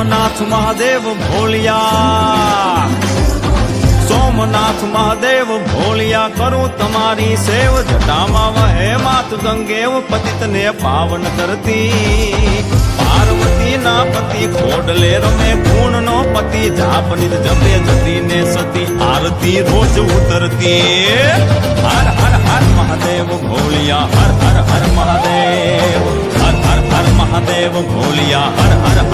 સોમનાથ મહાદેવ ભોલિયા, સોમનાથ મહાદેવ ભોલિયા, કરું તમારી સેવ, જટામાં વહે માત ગંગેવ, પતિતને પાવન કરતી, પાર્વતી ના પતિ ખોડલે રમે, ગુણ નો પતિ જાપ નિજ જપે, જતી ને સતી આરતી રોજ ઉતરતી. હર હર હર મહાદેવ ભોલિયા, હર હર હર મહાદેવ, હર હર હર મહાદેવ ભોલિયા, હર હર